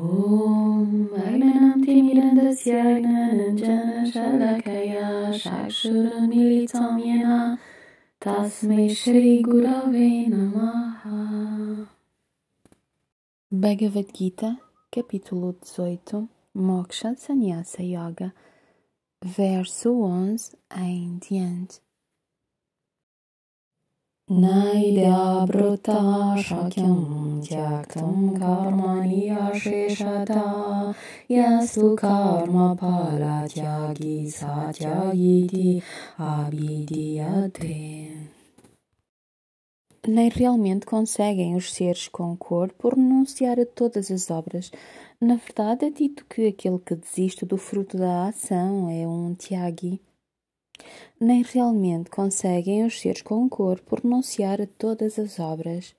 Om Magnanam Timirandasya Gnananjana Shalakaya Chakshura Militam Yena Tasmai Shri Gurave Namaha. Bhagavad Gita, capítulo 18, Moksha Sannyasa Yoga, verso 11 em diante. Naidya Brutta Shakyam Tyaktam Karmani Asheshata Yastu Karma Paratyagi Satyagiti Abhidhyate. Nem realmente conseguem os seres com corpo renunciar a todas as obras. Na verdade, é dito que aquele que desiste do fruto da ação é um tyagi. Nem realmente conseguem os seres com corpo renunciar a todas as obras.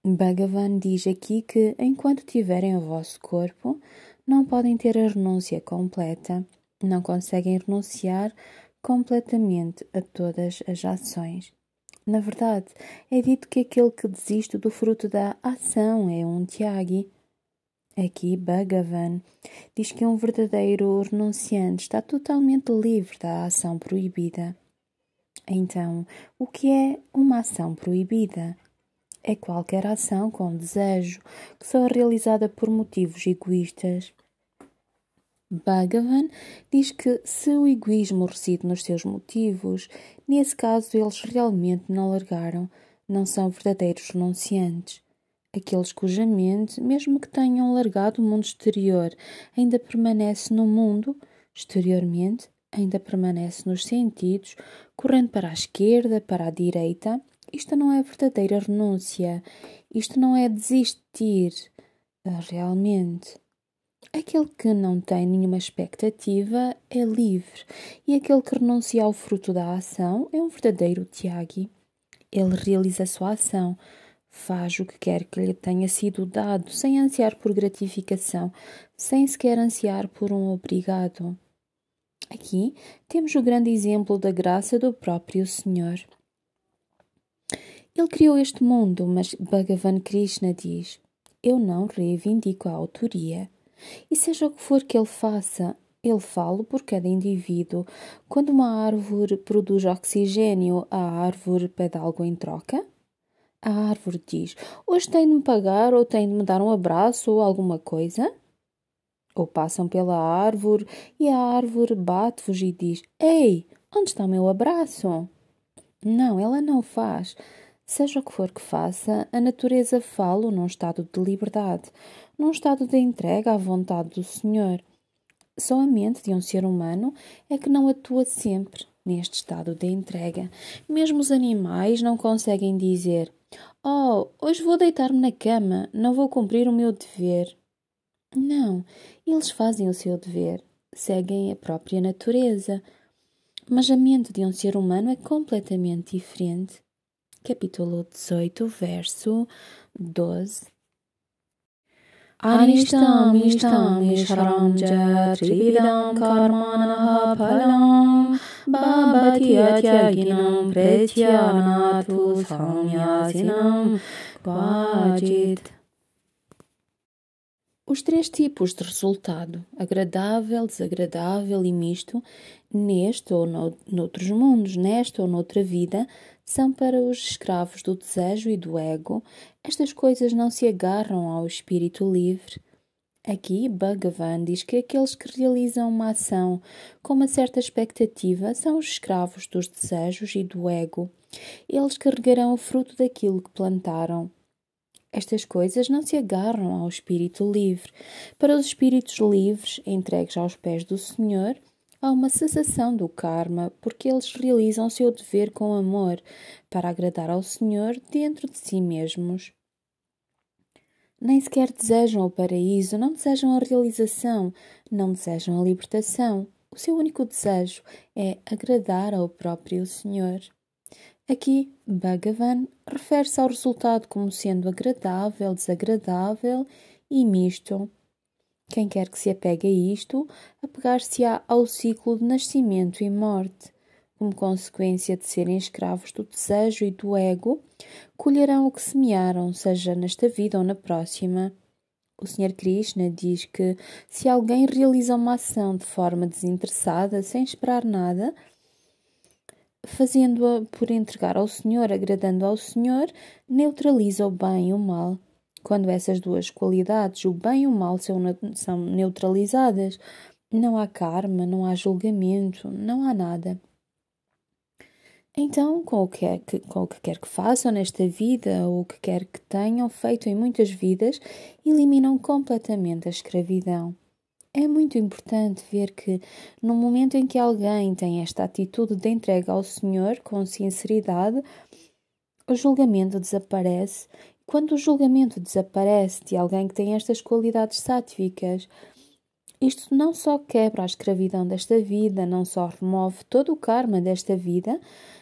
Bhagavan diz aqui que, enquanto tiverem o vosso corpo, não podem ter a renúncia completa, não conseguem renunciar completamente a todas as ações. Na verdade, é dito que aquele que desiste do fruto da ação é um tyagi. Aqui, Bhagavan diz que um verdadeiro renunciante está totalmente livre da ação proibida. Então, o que é uma ação proibida? É qualquer ação com desejo, que só é realizada por motivos egoístas. Bhagavan diz que se o egoísmo reside nos seus motivos, nesse caso eles realmente não largaram, não são verdadeiros renunciantes. Aqueles cuja mente, mesmo que tenham largado o mundo exterior, ainda permanece no mundo, exteriormente, ainda permanece nos sentidos, correndo para a esquerda, para a direita. Isto não é verdadeira renúncia, isto não é desistir, realmente. Aquele que não tem nenhuma expectativa é livre, e aquele que renuncia ao fruto da ação é um verdadeiro tyagi. Ele realiza a sua ação, faz o que quer que lhe tenha sido dado, sem ansiar por gratificação, sem sequer ansiar por um obrigado. Aqui temos o grande exemplo da graça do próprio Senhor. Ele criou este mundo, mas Bhagavan Krishna diz: eu não reivindico a autoria. E seja o que for que ele faça, ele fala por cada indivíduo. Quando uma árvore produz oxigênio, a árvore pede algo em troca? A árvore diz: hoje tem de me pagar, ou tem de me dar um abraço, ou alguma coisa? Ou passam pela árvore e a árvore bate-vos e diz: ei, onde está o meu abraço? Não, ela não faz. Seja o que for que faça, a natureza fala num estado de liberdade, num estado de entrega à vontade do Senhor. Só a mente de um ser humano é que não atua sempre neste estado de entrega. Mesmo os animais não conseguem dizer: oh, hoje vou deitar-me na cama, não vou cumprir o meu dever. Não, eles fazem o seu dever, seguem a própria natureza. Mas a mente de um ser humano é completamente diferente. Capítulo 18, verso 12. Anishtam ishtam ishram ja trividam karmanaha phalam bhavati atyaginam pretyanatu samyasinam kvajit. Os três tipos de resultado, agradável, desagradável e misto, neste ou noutros mundos, nesta ou noutra vida, são para os escravos do desejo e do ego. Estas coisas não se agarram ao espírito livre. Aqui, Bhagavan diz que aqueles que realizam uma ação com uma certa expectativa são os escravos dos desejos e do ego. Eles carregarão o fruto daquilo que plantaram. Estas coisas não se agarram ao espírito livre. Para os espíritos livres, entregues aos pés do Senhor, há uma cessação do karma, porque eles realizam o seu dever com amor, para agradar ao Senhor dentro de si mesmos. Nem sequer desejam o paraíso, não desejam a realização, não desejam a libertação. O seu único desejo é agradar ao próprio Senhor. Aqui, Bhagavan refere-se ao resultado como sendo agradável, desagradável e misto. Quem quer que se apegue a isto, apegar-se-á ao ciclo de nascimento e morte. Como consequência de serem escravos do desejo e do ego, colherão o que semearam, seja nesta vida ou na próxima. O Sr. Krishna diz que se alguém realiza uma ação de forma desinteressada, sem esperar nada, fazendo-a por entregar ao Senhor, agradando ao Senhor, neutraliza o bem e o mal. Quando essas duas qualidades, o bem e o mal, são neutralizadas, não há karma, não há julgamento, não há nada. Então, com o que quer que façam nesta vida, ou o que quer que tenham feito em muitas vidas, eliminam completamente a escravidão. É muito importante ver que, no momento em que alguém tem esta atitude de entrega ao Senhor com sinceridade, o julgamento desaparece. Quando o julgamento desaparece de alguém que tem estas qualidades sáttvicas, isto não só quebra a escravidão desta vida, não só remove todo o karma desta vida,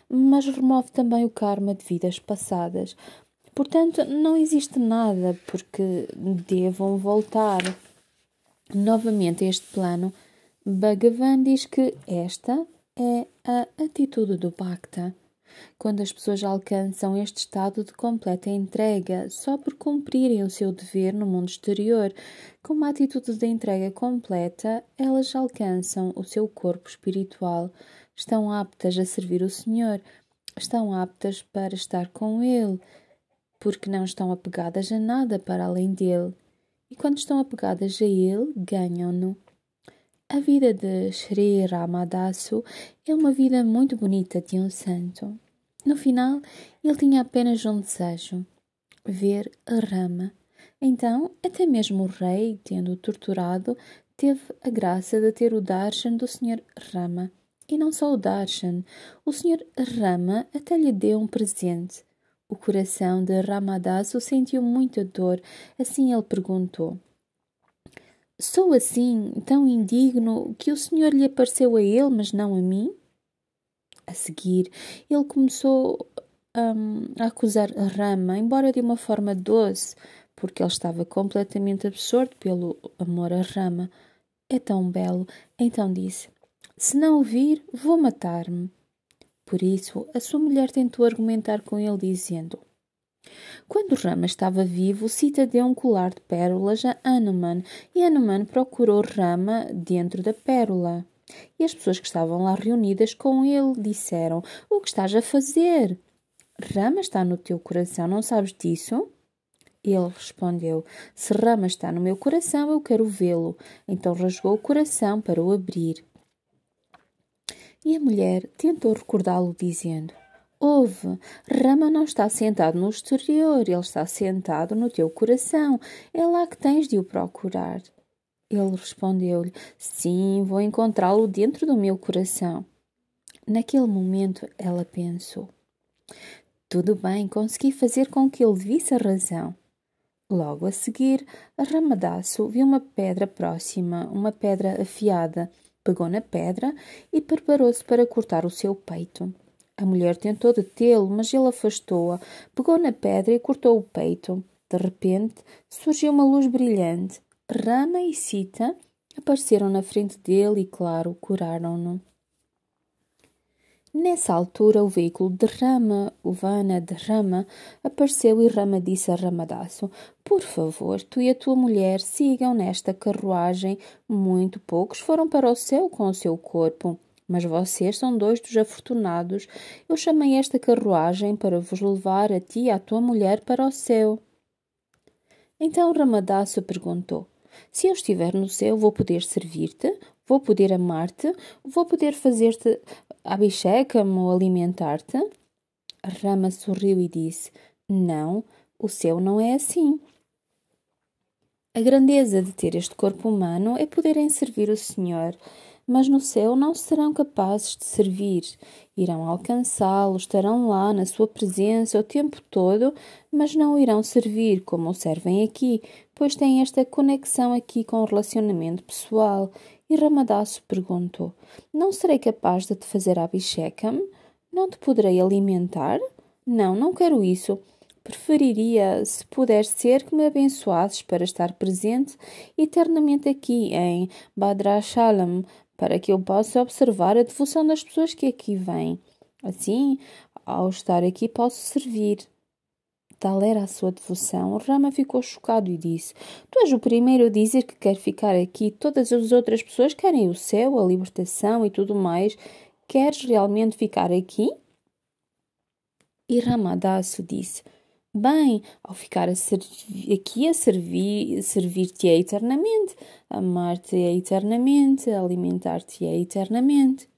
mas remove também o karma de vidas passadas. Portanto, não existe nada porque devam voltar novamente a este plano. Bhagavan diz que esta é a atitude do Bhakta. Quando as pessoas alcançam este estado de completa entrega só por cumprirem o seu dever no mundo exterior, com uma atitude de entrega completa, elas alcançam o seu corpo espiritual, estão aptas a servir o Senhor, estão aptas para estar com Ele, porque não estão apegadas a nada para além dele. E quando estão apegadas a Ele, ganham-no. A vida de Sri Ramadasu é uma vida muito bonita de um santo. No final, ele tinha apenas um desejo: ver a Rama. Então, até mesmo o rei, tendo-o torturado, teve a graça de ter o darshan do Sr. Rama. E não só o darshan, o Sr. Rama até lhe deu um presente. O coração de Ramadasu sentiu muita dor, assim ele perguntou: sou assim tão indigno que o Senhor lhe apareceu a ele, mas não a mim? A seguir, ele começou a acusar a Rama, embora de uma forma doce, porque ele estava completamente absorto pelo amor a Rama. É tão belo. Então disse: se não o vir, vou matar-me. Por isso, a sua mulher tentou argumentar com ele, dizendo: quando Rama estava vivo, Sita deu um colar de pérolas a Hanuman, e Hanuman procurou Rama dentro da pérola. E as pessoas que estavam lá reunidas com ele disseram: o que estás a fazer? Rama está no teu coração, não sabes disso? Ele respondeu: se Rama está no meu coração, eu quero vê-lo. Então rasgou o coração para o abrir. E a mulher tentou recordá-lo, dizendo: ouve, Rama não está sentado no exterior, ele está sentado no teu coração. É lá que tens de o procurar. Ele respondeu-lhe: sim, vou encontrá-lo dentro do meu coração. Naquele momento ela pensou: tudo bem, consegui fazer com que ele visse a razão. Logo a seguir, a Ramadasu viu uma pedra próxima, uma pedra afiada. Pegou na pedra e preparou-se para cortar o seu peito. A mulher tentou detê-lo, mas ele afastou-a, pegou na pedra e cortou o peito. De repente, surgiu uma luz brilhante. Rama e Sita apareceram na frente dele e, claro, curaram-no. Nessa altura, o veículo de Rama, o Vana de Rama, apareceu e Rama disse a Ramadasu: por favor, tu e a tua mulher sigam nesta carruagem. Muito poucos foram para o céu com o seu corpo, mas vocês são dois dos afortunados. Eu chamei esta carruagem para vos levar a ti e à tua mulher para o céu. Então Ramadasu perguntou: se eu estiver no céu, vou poder servir-te? Vou poder amar-te? Vou poder fazer-te abhishekam ou alimentar-te? Rama sorriu e disse: não, o céu não é assim. A grandeza de ter este corpo humano é poderem servir o Senhor, mas no céu não serão capazes de servir. Irão alcançá-lo, estarão lá na sua presença o tempo todo, mas não o irão servir como o servem aqui, pois têm esta conexão aqui com o relacionamento pessoal. E Ramadasu perguntou: não serei capaz de te fazer abhishekam? Não te poderei alimentar? Não, não quero isso. Preferiria, se puder ser, que me abençoasses para estar presente eternamente aqui em Bhadrachalam, para que eu possa observar a devoção das pessoas que aqui vêm. Assim, ao estar aqui, posso servir. Tal era a sua devoção. Rama ficou chocado e disse: Tu és o primeiro a dizer que quer ficar aqui. Todas as outras pessoas querem o céu, a libertação e tudo mais. Queres realmente ficar aqui? E Ramadasso disse: Bem, ao ficar aqui a servir-te-ei eternamente, amar-te-ei eternamente, alimentar-te-ei eternamente.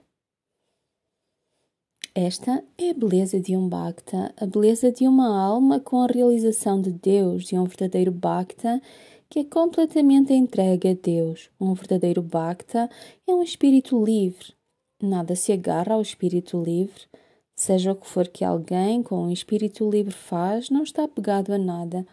Esta é a beleza de um Bhakta, a beleza de uma alma com a realização de Deus, de um verdadeiro Bhakta que é completamente entregue a Deus. Um verdadeiro Bhakta é um espírito livre. Nada se agarra ao espírito livre. Seja o que for que alguém com um espírito livre faz, não está apegado a nada.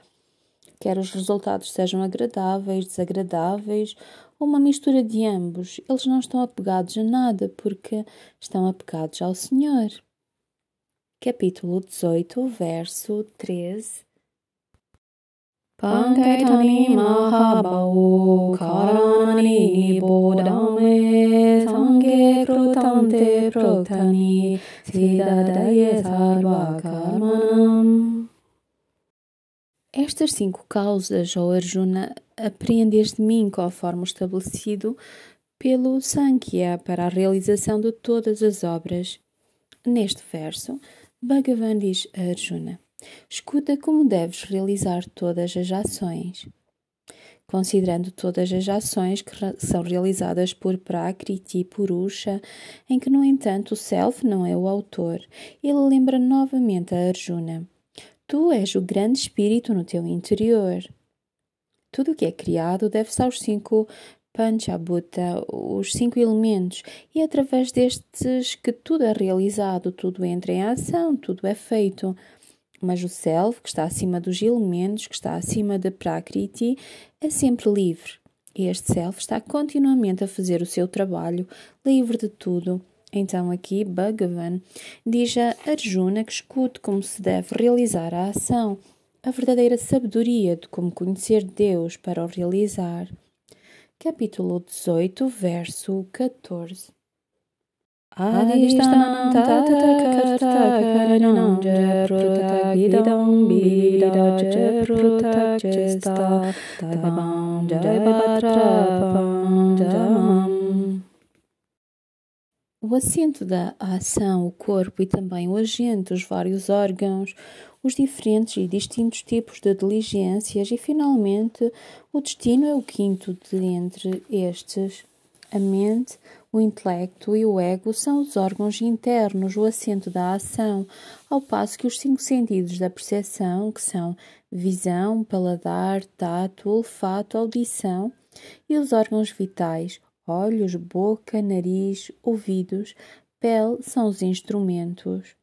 Quer os resultados sejam agradáveis, desagradáveis, ou uma mistura de ambos, eles não estão apegados a nada, porque estão apegados ao Senhor. Capítulo 18, verso 13. Pankaitani mahabau karanani bodame sange krutante proktani siddhadaye sarva karmanam. Estas 5 causas, ó Arjuna, apreendes de mim conforme estabelecido pelo Sankhya para a realização de todas as obras. Neste verso, Bhagavan diz a Arjuna: escuta como deves realizar todas as ações. Considerando todas as ações que são realizadas por Prakriti Purusha, em que, no entanto, o Self não é o autor, ele lembra novamente a Arjuna: tu és o grande espírito no teu interior. Tudo o que é criado deve-se aos 5 Panchabhuta, os 5 elementos, e é através destes que tudo é realizado, tudo entra em ação, tudo é feito. Mas o Self, que está acima dos elementos, que está acima da Prakriti, é sempre livre. Este Self está continuamente a fazer o seu trabalho, livre de tudo. Então aqui Bhagavan diz a Arjuna que escute como se deve realizar a ação, a verdadeira sabedoria de como conhecer Deus para o realizar. Capítulo 18, verso 14. Adishtanam tata karta karanam japrutakidam bidam japrutakjesta tabam jayapatrapam jamam. O assento da ação, o corpo e também o agente, os vários órgãos, os diferentes e distintos tipos de diligências e, finalmente, o destino é o quinto de entre estes. A mente, o intelecto e o ego são os órgãos internos, o assento da ação, ao passo que os 5 sentidos da percepção, que são visão, paladar, tato, olfato, audição, e os órgãos vitais, olhos, boca, nariz, ouvidos, pele, são os instrumentos.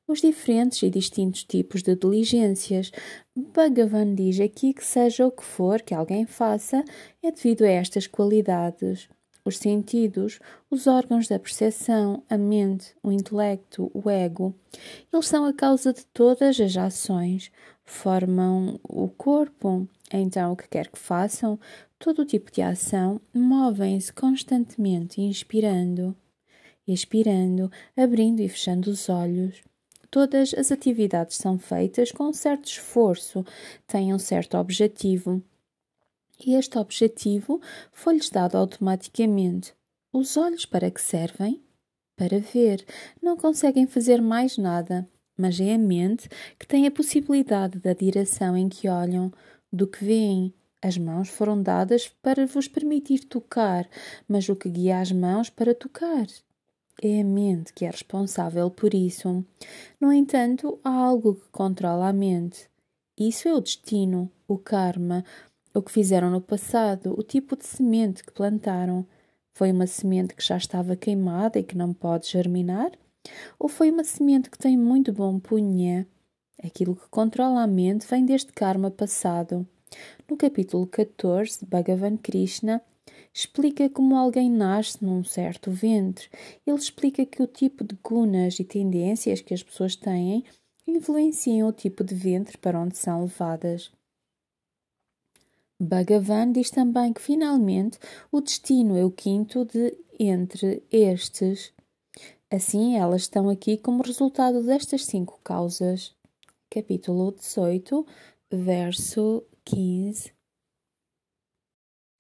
Os diferentes e distintos tipos de diligências. Bhagavan diz aqui que seja o que for que alguém faça, é devido a estas qualidades. Os sentidos, os órgãos da percepção, a mente, o intelecto, o ego, eles são a causa de todas as ações, formam o corpo. Então, o que quer que façam, todo o tipo de ação, movem-se constantemente, inspirando, expirando, abrindo e fechando os olhos. Todas as atividades são feitas com certo esforço, têm um certo objetivo. E este objetivo foi-lhes dado automaticamente. Os olhos para que servem? Para ver. Não conseguem fazer mais nada, mas é a mente que tem a possibilidade da direção em que olham, do que veem. As mãos foram dadas para vos permitir tocar, mas o que guia as mãos para tocar? É a mente que é responsável por isso. No entanto, há algo que controla a mente. Isso é o destino, o karma, o que fizeram no passado, o tipo de semente que plantaram. Foi uma semente que já estava queimada e que não pode germinar? Ou foi uma semente que tem muito bom punha? Aquilo que controla a mente vem deste karma passado. No capítulo 14, Bhagavan Krishna explica como alguém nasce num certo ventre. Ele explica que o tipo de gunas e tendências que as pessoas têm influenciam o tipo de ventre para onde são levadas. Bhagavan diz também que, finalmente, o destino é o quinto de entre estes. Assim, elas estão aqui como resultado destas 5 causas. capítulo 18, verso 15.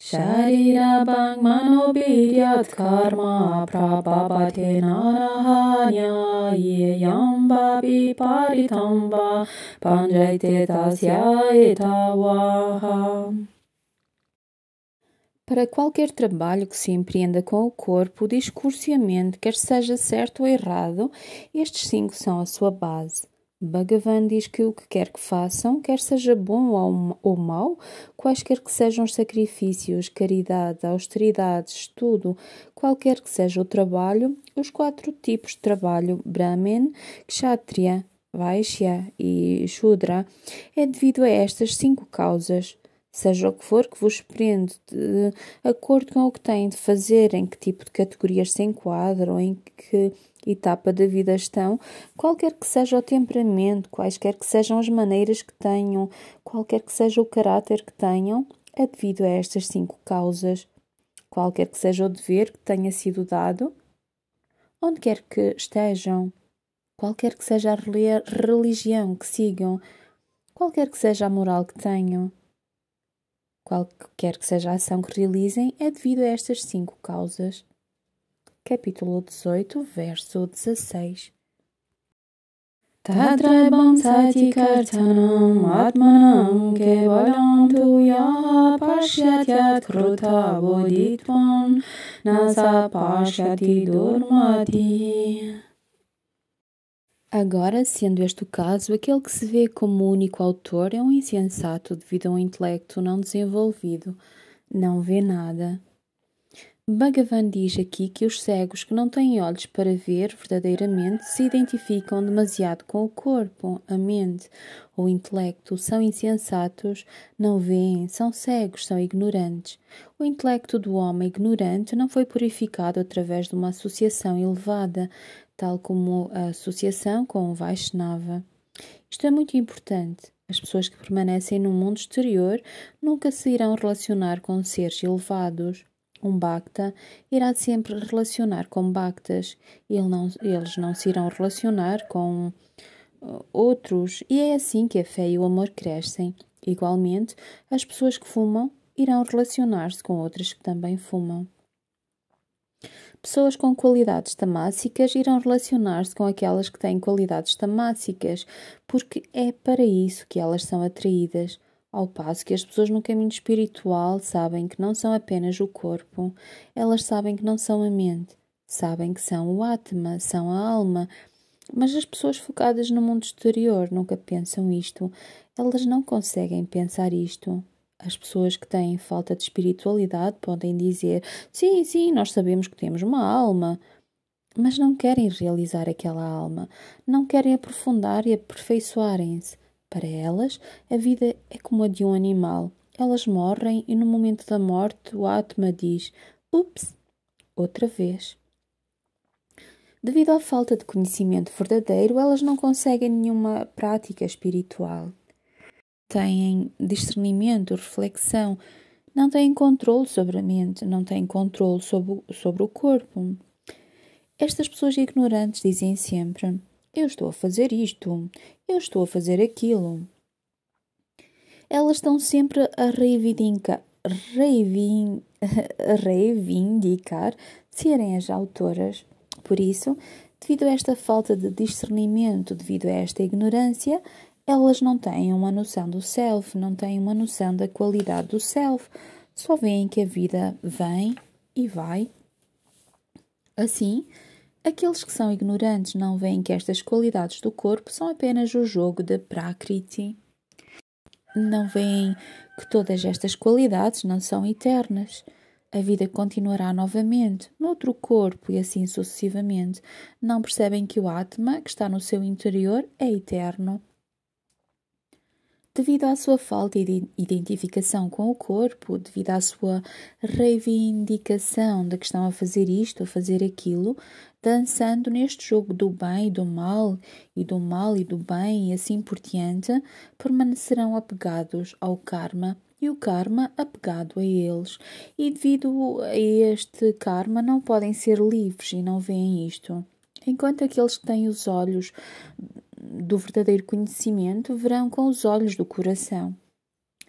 Sharirabang manobidyat karma prabhavate narahanya yeyam babi paritamba panjayate tasya etavaha. Para qualquer trabalho que se empreenda com o corpo, o discurso e a mente, quer seja certo ou errado, estes 5 são a sua base. Bhagavan diz que o que quer que façam, quer seja bom ou mau, quaisquer que sejam os sacrifícios, caridade, austeridade, estudo, qualquer que seja o trabalho, os 4 tipos de trabalho, Brahmin, Kshatriya, Vaishya e Shudra, é devido a estas 5 causas. Seja o que for que vos prende, de acordo com o que têm de fazer, em que tipo de categorias se enquadram, em que etapa da vida estão, qualquer que seja o temperamento, quaisquer que sejam as maneiras que tenham, qualquer que seja o caráter que tenham, é devido a estas 5 causas. Qualquer que seja o dever que tenha sido dado, onde quer que estejam, qualquer que seja a religião que sigam, qualquer que seja a moral que tenham, qualquer que seja a ação que realizem, é devido a estas 5 causas. Capítulo 18, verso 16. Tadrabam satikartanam atmanam kevalam tuya pasyatyat kruta bodhitvam nasa pashyati durmati. Agora, sendo este o caso, aquele que se vê como único autor é um insensato devido a um intelecto não desenvolvido, não vê nada. Bhagavan diz aqui que os cegos que não têm olhos para ver verdadeiramente se identificam demasiado com o corpo, a mente ou o intelecto, são insensatos, não veem, são cegos, são ignorantes. O intelecto do homem ignorante não foi purificado através de uma associação elevada, tal como a associação com o Vaishnava. Isto é muito importante. As pessoas que permanecem no mundo exterior nunca se irão relacionar com seres elevados. Um Bhakta irá sempre relacionar com Bhaktas. Eles não se irão relacionar com outros. E é assim que a fé e o amor crescem. Igualmente, as pessoas que fumam irão relacionar-se com outras que também fumam. Pessoas com qualidades tamássicas irão relacionar-se com aquelas que têm qualidades tamássicas, porque é para isso que elas são atraídas. Ao passo que as pessoas no caminho espiritual sabem que não são apenas o corpo, elas sabem que não são a mente, sabem que são o Atma, são a alma. Mas as pessoas focadas no mundo exterior nunca pensam isto, elas não conseguem pensar isto. As pessoas que têm falta de espiritualidade podem dizer: sim, nós sabemos que temos uma alma, mas não querem realizar aquela alma, não querem aprofundar e aperfeiçoarem-se. Para elas, a vida é como a de um animal. Elas morrem e no momento da morte o Atma diz: ups, outra vez. Devido à falta de conhecimento verdadeiro, elas não conseguem nenhuma prática espiritual. Têm discernimento, reflexão, não têm controle sobre a mente, não têm controle sobre o corpo. Estas pessoas ignorantes dizem sempre: eu estou a fazer isto, eu estou a fazer aquilo. Elas estão sempre a reivindicar serem as autoras. Por isso, devido a esta falta de discernimento, devido a esta ignorância, elas não têm uma noção do self, não têm uma noção da qualidade do self, só veem que a vida vem e vai. Assim, aqueles que são ignorantes não veem que estas qualidades do corpo são apenas o jogo da Prakriti. Não veem que todas estas qualidades não são eternas. A vida continuará novamente, noutro corpo e assim sucessivamente. Não percebem que o Atma, que está no seu interior, é eterno. Devido à sua falta de identificação com o corpo, devido à sua reivindicação de que estão a fazer isto, a fazer aquilo, dançando neste jogo do bem e do mal, e do mal e do bem, e assim por diante, permanecerão apegados ao karma, e o karma apegado a eles. E devido a este karma não podem ser livres e não veem isto. Enquanto aqueles que têm os olhos do verdadeiro conhecimento verão com os olhos do coração.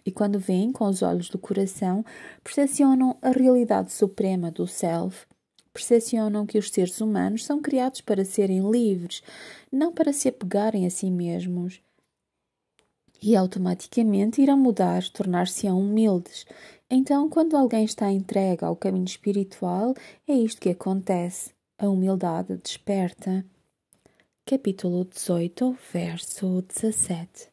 E quando veem com os olhos do coração, percepcionam a realidade suprema do Self, percepcionam que os seres humanos são criados para serem livres, não para se apegarem a si mesmos. E automaticamente irão mudar, tornar-se-ão humildes. Então, quando alguém está entregue ao caminho espiritual, é isto que acontece. A humildade desperta. Capítulo 18, verso 17.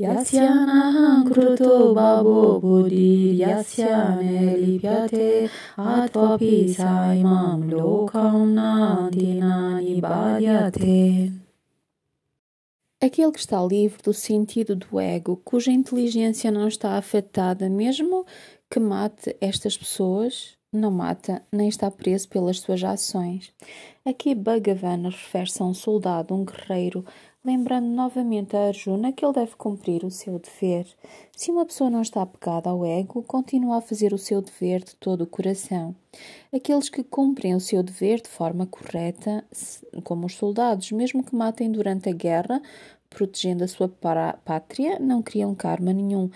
Yasyanaham kruto babo buddhi yasyane lipyate atvapi saimam lokam nantina nibhadyate. Aquele que está livre do sentido do ego, cuja inteligência não está afetada, mesmo que mate estas pessoas, não mata nem está preso pelas suas ações. Aqui Bhagavan refere-se a um soldado, um guerreiro, lembrando novamente a Arjuna que ele deve cumprir o seu dever. Se uma pessoa não está apegada ao ego, continua a fazer o seu dever de todo o coração. Aqueles que cumprem o seu dever de forma correta, como os soldados, mesmo que matem durante a guerra, protegendo a sua pátria, não criam karma nenhum,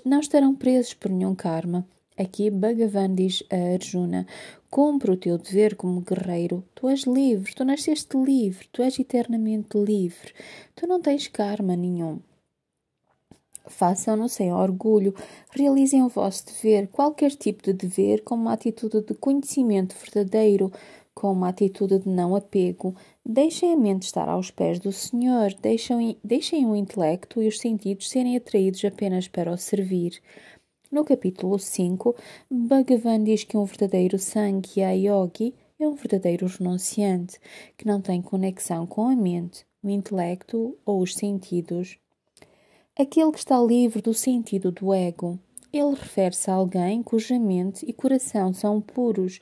não estarão presos por nenhum karma. Aqui Bhagavan diz a Arjuna: cumpre o teu dever como guerreiro. Tu és livre, tu nasceste livre, tu és eternamente livre. Tu não tens karma nenhum. Façam-no sem orgulho, realizem o vosso dever, qualquer tipo de dever, com uma atitude de conhecimento verdadeiro, com uma atitude de não apego. Deixem a mente estar aos pés do Senhor, deixem o intelecto e os sentidos serem atraídos apenas para o servir. No capítulo 5, Bhagavan diz que um verdadeiro Sankhya Yogi é um verdadeiro renunciante, que não tem conexão com a mente, o intelecto ou os sentidos. Aquele que está livre do sentido do ego. Ele refere-se a alguém cuja mente e coração são puros,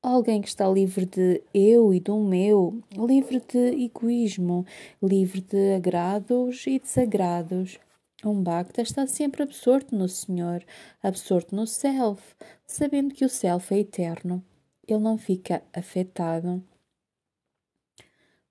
alguém que está livre de eu e do meu, livre de egoísmo, livre de agrados e desagrados. Um Bhakta está sempre absorto no Senhor, absorto no Self, sabendo que o Self é eterno. Ele não fica afetado.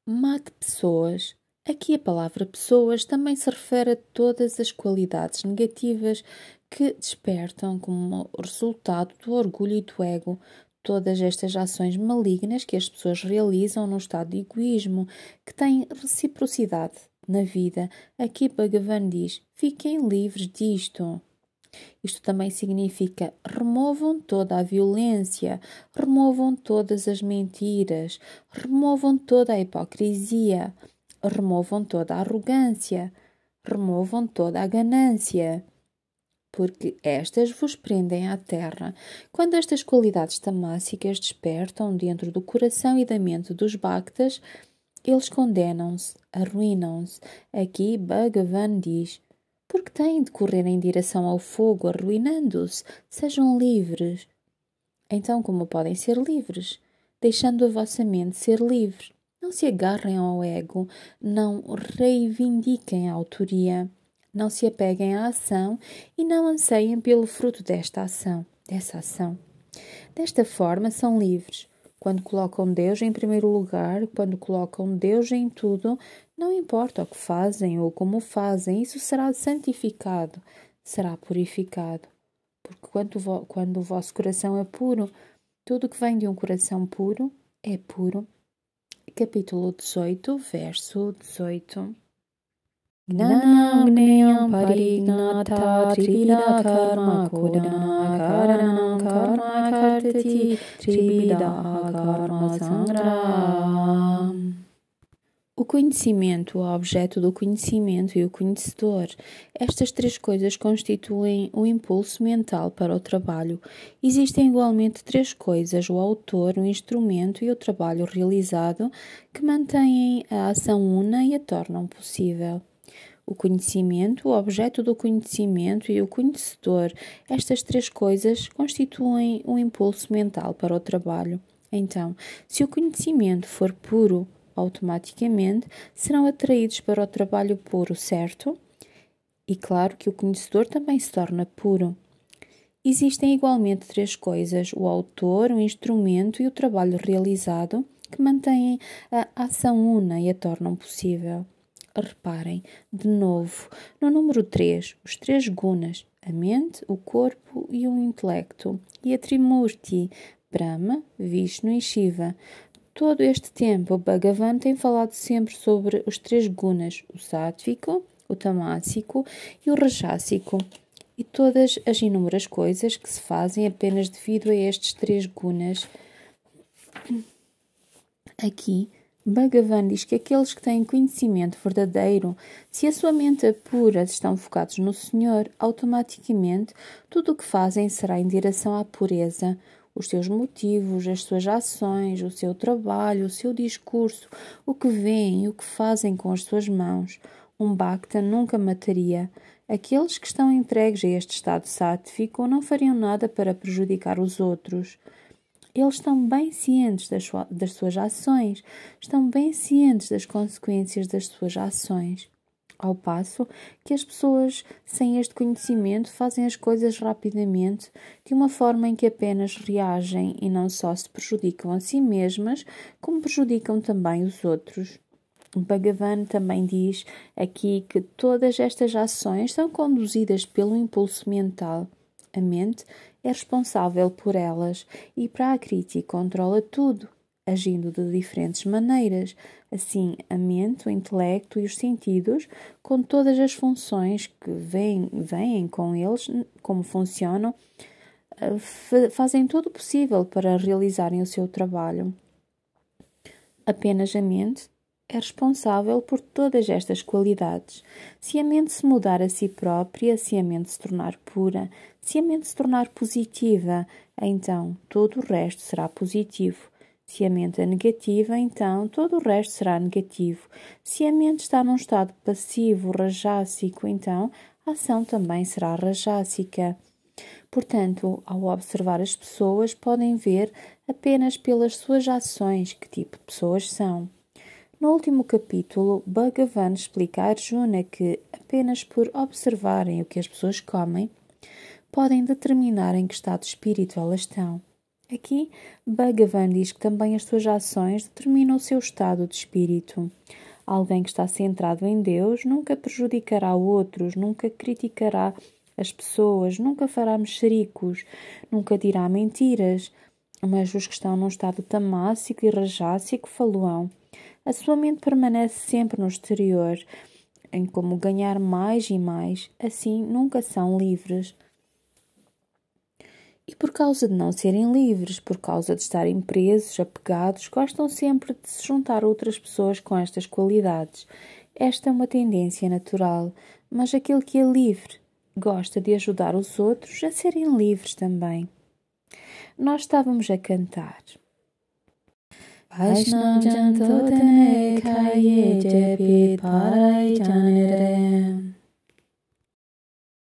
Mate pessoas. Aqui a palavra pessoas também se refere a todas as qualidades negativas que despertam como resultado do orgulho e do ego. Todas estas ações malignas que as pessoas realizam no estado de egoísmo, que têm reciprocidade na vida. Aqui Bhagavan diz: fiquem livres disto. Isto também significa: removam toda a violência, removam todas as mentiras, removam toda a hipocrisia, removam toda a arrogância, removam toda a ganância, porque estas vos prendem à terra. Quando estas qualidades tamássicas despertam dentro do coração e da mente dos Bhaktas, eles condenam-se, arruinam-se. Aqui Bhagavan diz: porque têm de correr em direção ao fogo, arruinando-se? Sejam livres. Então, como podem ser livres? Deixando a vossa mente ser livre. Não se agarrem ao ego, não reivindiquem a autoria, não se apeguem à ação e não anseiem pelo fruto dessa ação. Desta forma, são livres. Quando colocam Deus em primeiro lugar, quando colocam Deus em tudo, não importa o que fazem ou como fazem, isso será santificado, será purificado. Porque quando o vosso coração é puro, tudo que vem de um coração puro é puro. Capítulo 18, verso 18. Gnanam gneyam parignata trivida karma kodana karanam karma kartati trivida karma sangram. O conhecimento, o objeto do conhecimento e o conhecedor. Estas três coisas constituem o impulso mental para o trabalho. Existem igualmente três coisas: o autor, o instrumento e o trabalho realizado, que mantêm a ação una e a tornam possível. O conhecimento, o objeto do conhecimento e o conhecedor. Estas três coisas constituem o impulso mental para o trabalho. Então, se o conhecimento for puro, automaticamente serão atraídos para o trabalho puro, certo? E claro que o conhecedor também se torna puro. Existem igualmente três coisas: o autor, o instrumento e o trabalho realizado, que mantêm a ação una e a tornam possível. Reparem, de novo, no número 3, os 3 gunas, a mente, o corpo e o intelecto, e a Trimurti, Brahma, Vishnu e Shiva. Todo este tempo, o Bhagavan tem falado sempre sobre os 3 gunas, o sátvico, o tamásico e o rajásico, e todas as inúmeras coisas que se fazem apenas devido a estes 3 gunas. Aqui, Bhagavan diz que aqueles que têm conhecimento verdadeiro, se a sua mente é pura, estão focados no Senhor, automaticamente tudo o que fazem será em direção à pureza. Os seus motivos, as suas ações, o seu trabalho, o seu discurso, o que veem e o que fazem com as suas mãos. Um Bhakta nunca mataria. Aqueles que estão entregues a este estado sátvico não fariam nada para prejudicar os outros. Eles estão bem cientes das suas ações, estão bem cientes das consequências das suas ações. Ao passo que as pessoas sem este conhecimento fazem as coisas rapidamente, de uma forma em que apenas reagem e não só se prejudicam a si mesmas, como prejudicam também os outros. Bhagavan também diz aqui que todas estas ações são conduzidas pelo impulso mental. A mente é responsável por elas e Prakriti controla tudo, agindo de diferentes maneiras. Assim, a mente, o intelecto e os sentidos, com todas as funções que vêm com eles, como funcionam, fazem tudo o possível para realizarem o seu trabalho. Apenas a mente é responsável por todas estas qualidades. Se a mente se mudar a si própria, se a mente se tornar pura, se a mente se tornar positiva, então todo o resto será positivo. Se a mente é negativa, então todo o resto será negativo. Se a mente está num estado passivo, rajásico, então a ação também será rajásica. Portanto, ao observar as pessoas, podem ver apenas pelas suas ações que tipo de pessoas são. No último capítulo, Bhagavan explica a Arjuna que, apenas por observarem o que as pessoas comem, podem determinar em que estado de espírito elas estão. Aqui, Bhagavan diz que também as suas ações determinam o seu estado de espírito. Alguém que está centrado em Deus nunca prejudicará outros, nunca criticará as pessoas, nunca fará mexericos, nunca dirá mentiras, mas os que estão num estado tamásico e rajásico faloão. A sua mente permanece sempre no exterior, em como ganhar mais e mais, assim nunca são livres. E por causa de não serem livres, por causa de estarem presos, apegados, gostam sempre de se juntar a outras pessoas com estas qualidades. Esta é uma tendência natural, mas aquele que é livre gosta de ajudar os outros a serem livres também. Nós estávamos a cantar. Vaishnav Jantotane Kaye Jepi Parai Janere.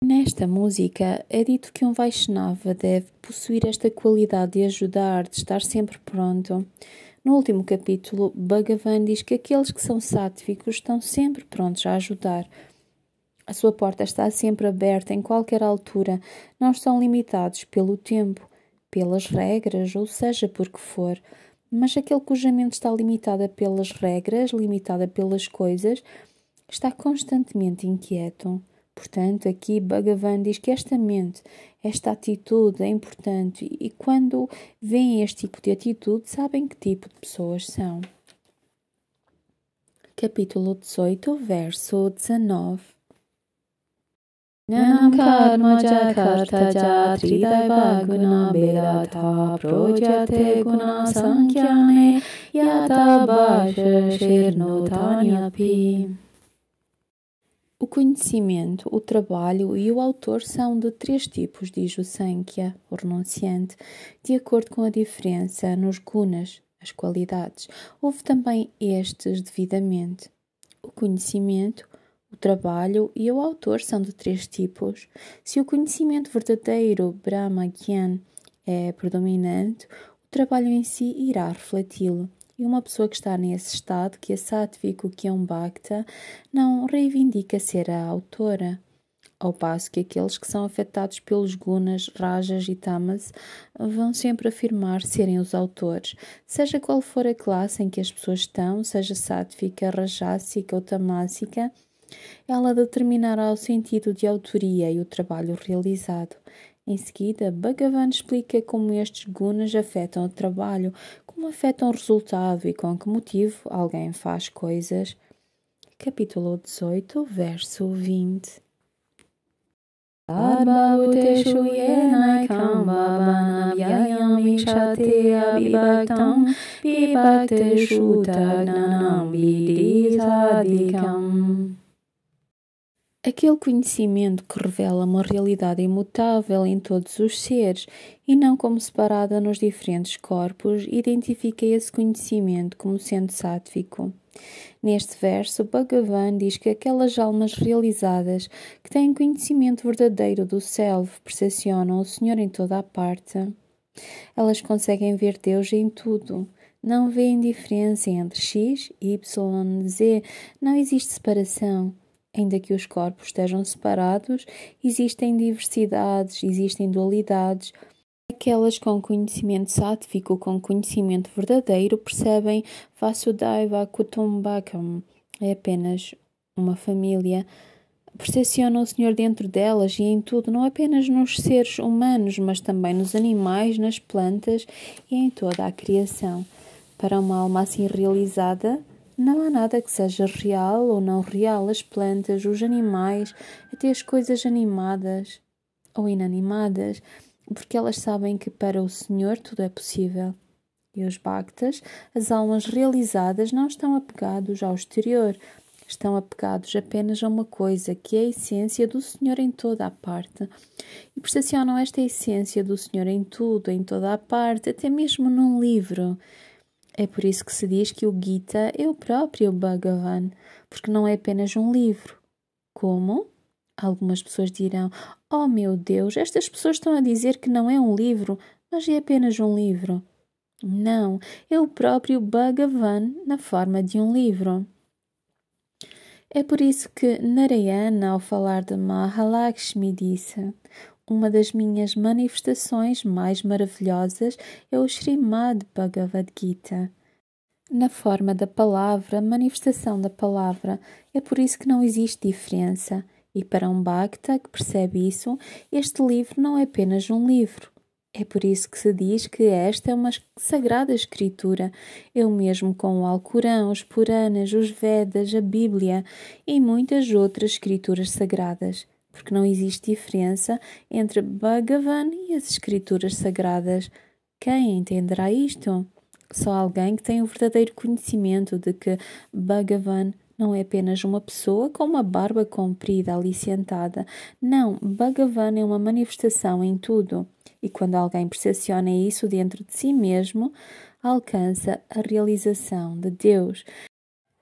Nesta música é dito que um Vaishnava deve possuir esta qualidade de ajudar, de estar sempre pronto. No último capítulo, Bhagavan diz que aqueles que são sáttvicos estão sempre prontos a ajudar. A sua porta está sempre aberta em qualquer altura, não estão limitados pelo tempo, pelas regras, ou seja, por que for. Mas aquele cuja mente está limitada pelas regras, limitada pelas coisas, está constantemente inquieto. Portanto, aqui Bhagavan diz que esta mente, esta atitude é importante e quando veem este tipo de atitude, sabem que tipo de pessoas são. Capítulo 18, verso 19. Nanam karma jakarta jatridaiva guna bedata projate guna sankyane yata bhasha shirnotanyapi. O conhecimento, o trabalho e o autor são de 3 tipos, diz o Sankhya, o renunciante, de acordo com a diferença nos gunas, as qualidades. Houve também estes devidamente. O conhecimento, o trabalho e o autor são de 3 tipos. Se o conhecimento verdadeiro, Brahma Gyan, é predominante, o trabalho em si irá refleti-lo. E uma pessoa que está nesse estado, que é sátvico, que é um bhakta, não reivindica ser a autora. ao passo que aqueles que são afetados pelos gunas, rajas e tamas vão sempre afirmar serem os autores, seja qual for a classe em que as pessoas estão, seja sátvica, rajásica ou tamásica, ela determinará o sentido de autoria e o trabalho realizado. Em seguida, Bhagavan explica como estes gunas afetam o trabalho, como afetam o resultado e com que motivo alguém faz coisas. Capítulo 18, verso 20. Adbhavuteshu yenaikam bhavanam ikshate abhibhaktam vibhakteshu tagnanam vidhisadikam. Aquele conhecimento que revela uma realidade imutável em todos os seres e não como separada nos diferentes corpos, identifica esse conhecimento como sendo sátvico. Neste verso, Bhagavan diz que aquelas almas realizadas que têm conhecimento verdadeiro do Self percepcionam o Senhor em toda a parte. Elas conseguem ver Deus em tudo. Não vêem diferença entre X, Y, Z. Não existe separação. Ainda que os corpos estejam separados, existem diversidades, existem dualidades. Aquelas com conhecimento sátvico, com conhecimento verdadeiro, percebem Vasudhaiva Kutumbakam, é apenas uma família. Percepcionam o Senhor dentro delas e em tudo, não apenas nos seres humanos, mas também nos animais, nas plantas e em toda a criação. Para uma alma assim realizada, não há nada que seja real ou não real. As plantas, os animais, até as coisas animadas ou inanimadas, porque elas sabem que para o Senhor tudo é possível. E os bhaktas, as almas realizadas, não estão apegados ao exterior, estão apegados apenas a uma coisa, que é a essência do Senhor em toda a parte. E percepcionam esta essência do Senhor em tudo, em toda a parte, até mesmo num livro. É por isso que se diz que o Gita é o próprio Bhagavan, porque não é apenas um livro. Como? Algumas pessoas dirão: oh meu Deus, estas pessoas estão a dizer que não é um livro, mas é apenas um livro. Não, é o próprio Bhagavan na forma de um livro. É por isso que Narayana, ao falar de Mahalakshmi, disse: uma das minhas manifestações mais maravilhosas é o Srimad Bhagavad Gita. Na forma da palavra, manifestação da palavra. É por isso que não existe diferença. E para um Bhakta que percebe isso, este livro não é apenas um livro. É por isso que se diz que esta é uma sagrada escritura. É o mesmo com o Alcorão, os Puranas, os Vedas, a Bíblia e muitas outras escrituras sagradas. Porque não existe diferença entre Bhagavan e as escrituras sagradas. Quem entenderá isto? Só alguém que tem o verdadeiro conhecimento de que Bhagavan não é apenas uma pessoa com uma barba comprida ali sentada. Não, Bhagavan é uma manifestação em tudo. E quando alguém percepciona isso dentro de si mesmo, alcança a realização de Deus.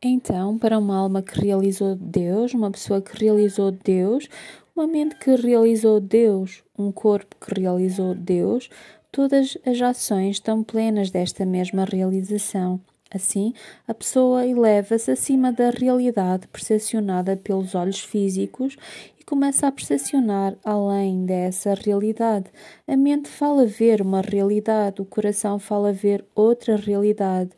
Então, para uma alma que realizou Deus, uma pessoa que realizou Deus, uma mente que realizou Deus, um corpo que realizou Deus, todas as ações estão plenas desta mesma realização. Assim, a pessoa eleva-se acima da realidade percepcionada pelos olhos físicos e começa a percepcionar além dessa realidade. A mente fala ver uma realidade, o coração fala ver outra realidade.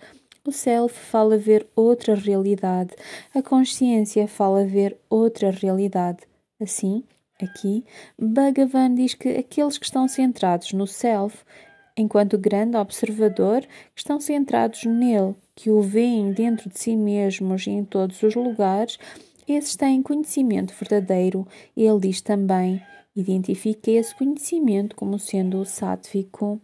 O Self fala ver outra realidade, a consciência fala ver outra realidade. Assim, aqui, Bhagavan diz que aqueles que estão centrados no Self, enquanto grande observador, estão centrados nele, que o veem dentro de si mesmos e em todos os lugares, esses têm conhecimento verdadeiro. Ele diz também, identifica esse conhecimento como sendo sátvico.